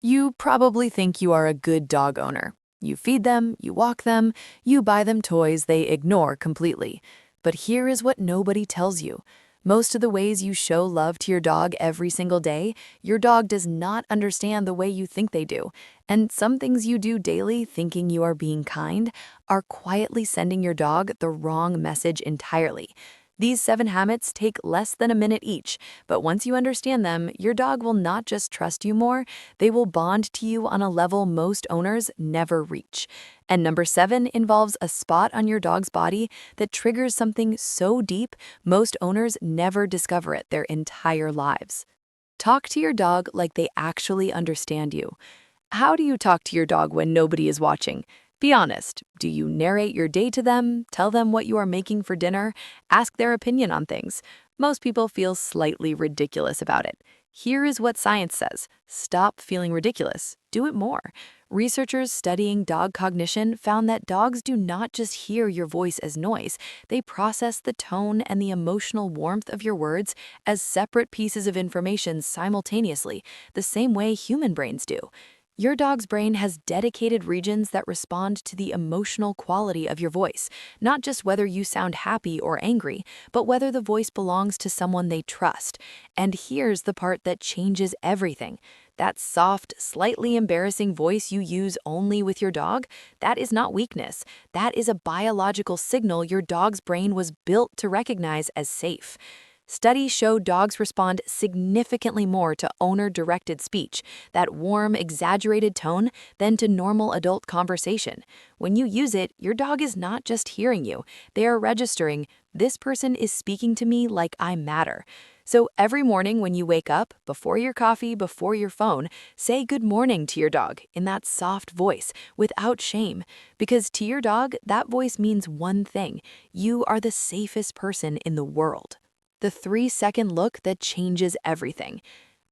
You probably think you are a good dog owner. You feed them, you walk them, you buy them toys they ignore completely. But here is what nobody tells you. Most of the ways you show love to your dog every single day, your dog does not understand the way you think they do. And some things you do daily thinking you are being kind are quietly sending your dog the wrong message entirely. These 7 habits take less than a minute each, but once you understand them, your dog will not just trust you more, they will bond to you on a level most owners never reach. And number 7 involves a spot on your dog's body that triggers something so deep, most owners never discover it their entire lives. Talk to your dog like they actually understand you. How do you talk to your dog when nobody is watching? Be honest. Do you narrate your day to them, tell them what you are making for dinner, ask their opinion on things? Most people feel slightly ridiculous about it. Here is what science says. Stop feeling ridiculous. Do it more. Researchers studying dog cognition found that dogs do not just hear your voice as noise, they process the tone and the emotional warmth of your words as separate pieces of information simultaneously, the same way human brains do. Your dog's brain has dedicated regions that respond to the emotional quality of your voice, not just whether you sound happy or angry, but whether the voice belongs to someone they trust. And here's the part that changes everything. That soft, slightly embarrassing voice you use only with your dog, that is not weakness. That is a biological signal your dog's brain was built to recognize as safe. Studies show dogs respond significantly more to owner-directed speech, that warm, exaggerated tone, than to normal adult conversation. When you use it, your dog is not just hearing you. They are registering, this person is speaking to me like I matter. So every morning when you wake up, before your coffee, before your phone, say good morning to your dog in that soft voice, without shame. Because to your dog, that voice means one thing: you are the safest person in the world. The 3-second look that changes everything.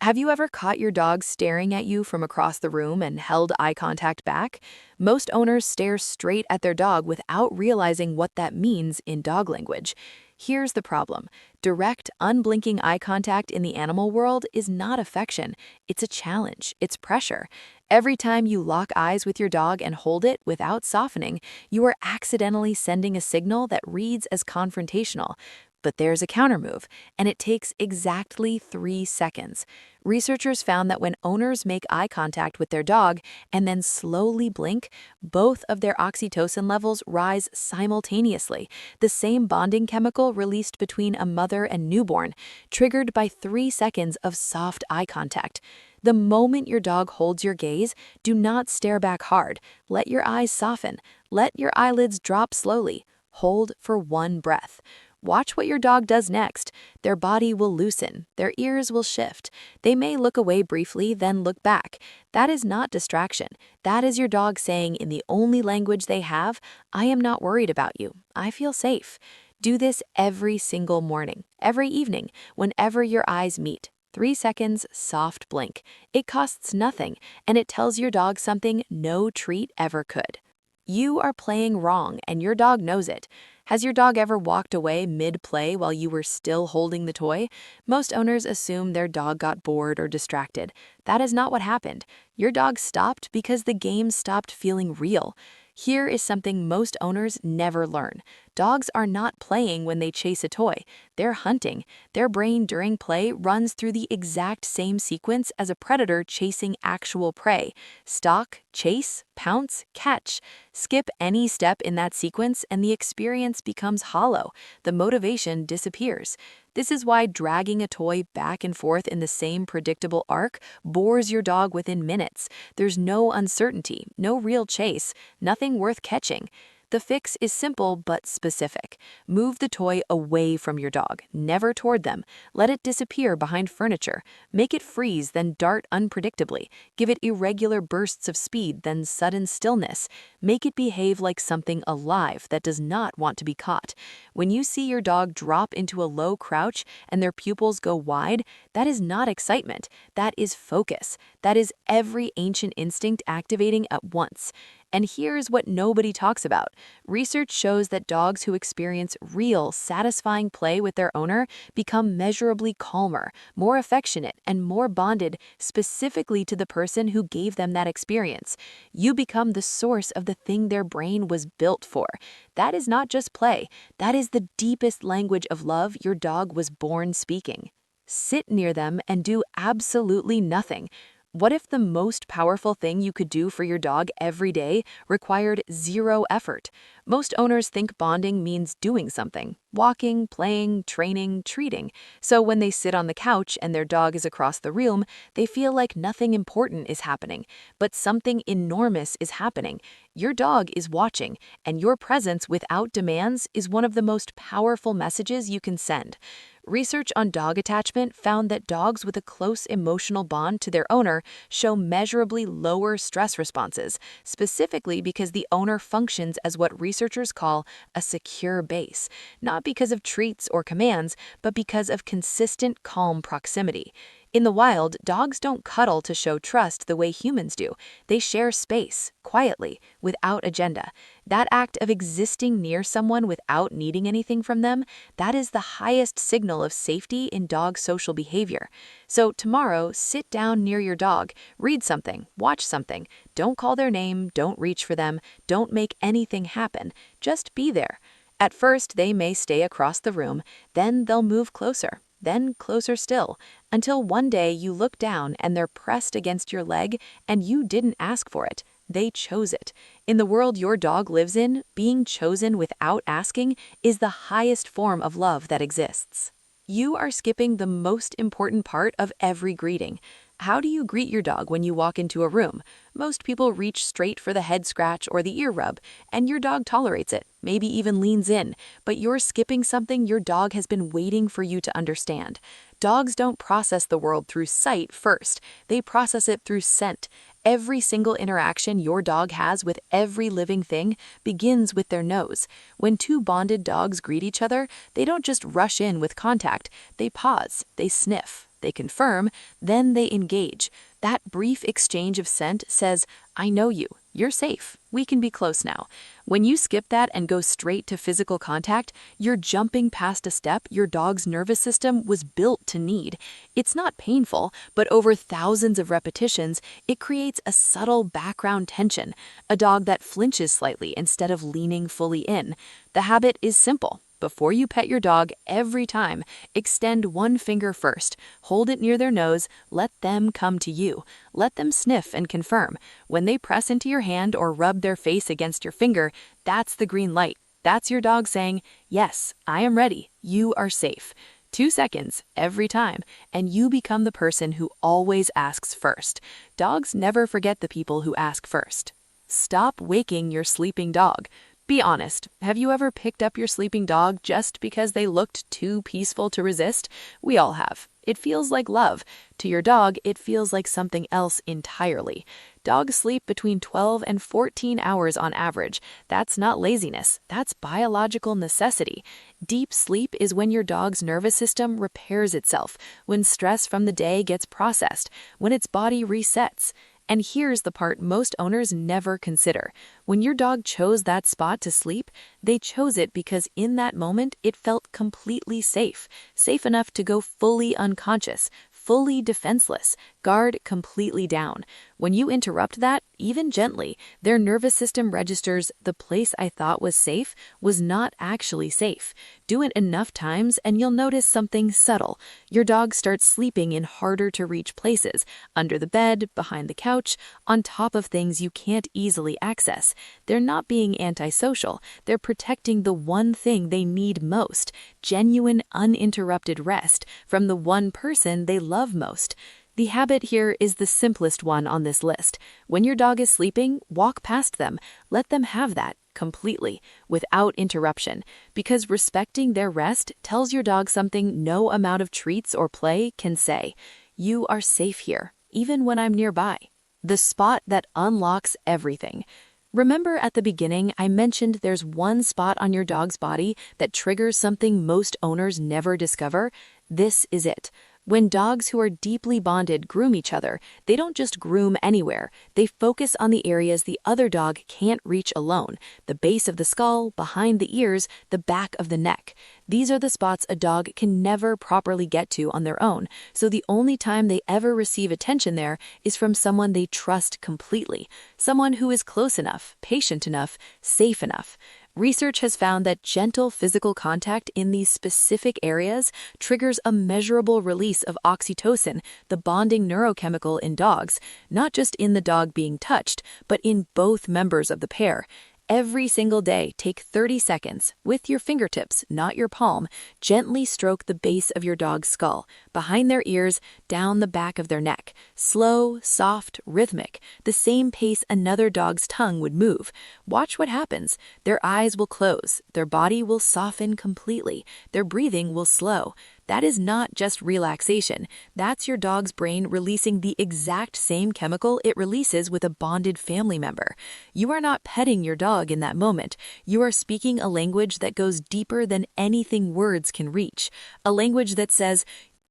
Have you ever caught your dog staring at you from across the room and held eye contact back? Most owners stare straight at their dog without realizing what that means in dog language. Here's the problem. Direct, unblinking eye contact in the animal world is not affection. It's a challenge. It's pressure. Every time you lock eyes with your dog and hold it without softening, you are accidentally sending a signal that reads as confrontational. But there's a countermove, and it takes exactly 3 seconds. Researchers found that when owners make eye contact with their dog and then slowly blink, both of their oxytocin levels rise simultaneously, the same bonding chemical released between a mother and newborn, triggered by 3 seconds of soft eye contact. The moment your dog holds your gaze, do not stare back hard. Let your eyes soften. Let your eyelids drop slowly. Hold for one breath. Watch what your dog does next. Their body will loosen. Their ears will shift. They may look away briefly, then look back. That is not distraction. That is your dog saying in the only language they have, I am not worried about you. I feel safe. Do this every single morning, every evening, whenever your eyes meet. 3 seconds, soft blink. It costs nothing, and it tells your dog something no treat ever could. You are playing wrong, and your dog knows it. Has your dog ever walked away mid-play while you were still holding the toy? Most owners assume their dog got bored or distracted. That is not what happened. Your dog stopped because the game stopped feeling real. Here is something most owners never learn. Dogs are not playing when they chase a toy. They're hunting. Their brain during play runs through the exact same sequence as a predator chasing actual prey. Stalk, chase, pounce, catch. Skip any step in that sequence and the experience becomes hollow. The motivation disappears. This is why dragging a toy back and forth in the same predictable arc bores your dog within minutes. There's no uncertainty, no real chase, nothing worth catching. The fix is simple but specific. Move the toy away from your dog, never toward them. Let it disappear behind furniture. Make it freeze, then dart unpredictably. Give it irregular bursts of speed, then sudden stillness. Make it behave like something alive that does not want to be caught. When you see your dog drop into a low crouch and their pupils go wide, that is not excitement. That is focus. That is every ancient instinct activating at once. And here's what nobody talks about. Research shows that dogs who experience real, satisfying play with their owner become measurably calmer, more affectionate, and more bonded specifically to the person who gave them that experience. You become the source of the thing their brain was built for. That is not just play. That is the deepest language of love your dog was born speaking. Sit near them and do absolutely nothing. What if the most powerful thing you could do for your dog every day required zero effort? Most owners think bonding means doing something, walking, playing, training, treating. So when they sit on the couch and their dog is across the room, they feel like nothing important is happening. But something enormous is happening. Your dog is watching, and your presence without demands is one of the most powerful messages you can send. Research on dog attachment found that dogs with a close emotional bond to their owner show measurably lower stress responses, specifically because the owner functions as what researchers call a secure base, not because of treats or commands, but because of consistent, calm proximity. In the wild, dogs don't cuddle to show trust the way humans do. They share space, quietly, without agenda. That act of existing near someone without needing anything from them, that is the highest signal of safety in dog social behavior. So tomorrow, sit down near your dog, read something, watch something. Don't call their name, don't reach for them, don't make anything happen. Just be there. At first, they may stay across the room, then they'll move closer. Then closer still, until one day you look down and they're pressed against your leg and you didn't ask for it. They chose it. In the world your dog lives in, being chosen without asking is the highest form of love that exists. You are skipping the most important part of every greeting. How do you greet your dog when you walk into a room? Most people reach straight for the head scratch or the ear rub, and your dog tolerates it, maybe even leans in, but you're skipping something your dog has been waiting for you to understand. Dogs don't process the world through sight first, they process it through scent. Every single interaction your dog has with every living thing begins with their nose. When two bonded dogs greet each other, they don't just rush in with contact, they pause, they sniff. They confirm, then they engage. That brief exchange of scent says, I know you, you're safe, we can be close now. When you skip that and go straight to physical contact, you're jumping past a step your dog's nervous system was built to need. It's not painful, but over thousands of repetitions, it creates a subtle background tension, a dog that flinches slightly instead of leaning fully in. The habit is simple. Before you pet your dog, every time, extend one finger first, hold it near their nose, let them come to you. Let them sniff and confirm. When they press into your hand or rub their face against your finger, that's the green light. That's your dog saying, yes, I am ready, you are safe. 2 seconds every time, and you become the person who always asks first. Dogs never forget the people who ask first. Stop waking your sleeping dog. Be honest, have you ever picked up your sleeping dog just because they looked too peaceful to resist? We all have. It feels like love. To your dog, it feels like something else entirely. Dogs sleep between 12 and 14 hours on average. That's not laziness, that's biological necessity. Deep sleep is when your dog's nervous system repairs itself, when stress from the day gets processed, when its body resets. And here's the part most owners never consider. When your dog chose that spot to sleep, they chose it because in that moment it felt completely safe, safe enough to go fully unconscious, fully defenseless, guard completely down. When you interrupt that, even gently, their nervous system registers the place I thought was safe was not actually safe. Do it enough times and you'll notice something subtle. Your dog starts sleeping in harder to reach places, under the bed, behind the couch, on top of things you can't easily access. They're not being antisocial, they're protecting the one thing they need most, genuine uninterrupted rest from the one person they love most. The habit here is the simplest one on this list. When your dog is sleeping, walk past them. Let them have that completely, without interruption, because respecting their rest tells your dog something no amount of treats or play can say. You are safe here, even when I'm nearby. The spot that unlocks everything. Remember at the beginning, I mentioned there's one spot on your dog's body that triggers something most owners never discover? This is it. When dogs who are deeply bonded groom each other, they don't just groom anywhere. They focus on the areas the other dog can't reach alone: the base of the skull, behind the ears, the back of the neck. These are the spots a dog can never properly get to on their own, so the only time they ever receive attention there is from someone they trust completely, someone who is close enough, patient enough, safe enough. Research has found that gentle physical contact in these specific areas triggers a measurable release of oxytocin, the bonding neurochemical in dogs, not just in the dog being touched, but in both members of the pair. Every single day, take 30 seconds, with your fingertips, not your palm, gently stroke the base of your dog's skull, behind their ears, down the back of their neck. Slow, soft, rhythmic, the same pace another dog's tongue would move. Watch what happens. Their eyes will close, their body will soften completely, their breathing will slow. That is not just relaxation. That's your dog's brain releasing the exact same chemical it releases with a bonded family member. You are not petting your dog in that moment. You are speaking a language that goes deeper than anything words can reach. A language that says,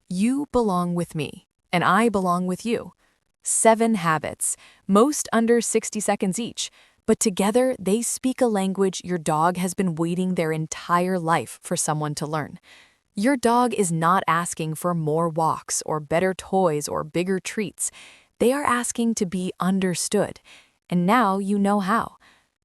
"You belong with me, and I belong with you." 7 habits, most under 60 seconds each. But together, they speak a language your dog has been waiting their entire life for someone to learn. Your dog is not asking for more walks or better toys or bigger treats. They are asking to be understood. And now you know how.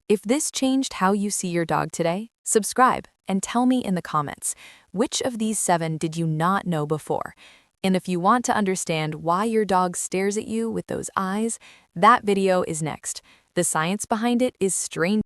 If this changed how you see your dog today, subscribe and tell me in the comments, which of these 7 did you not know before? And if you want to understand why your dog stares at you with those eyes, that video is next. The science behind it is strange.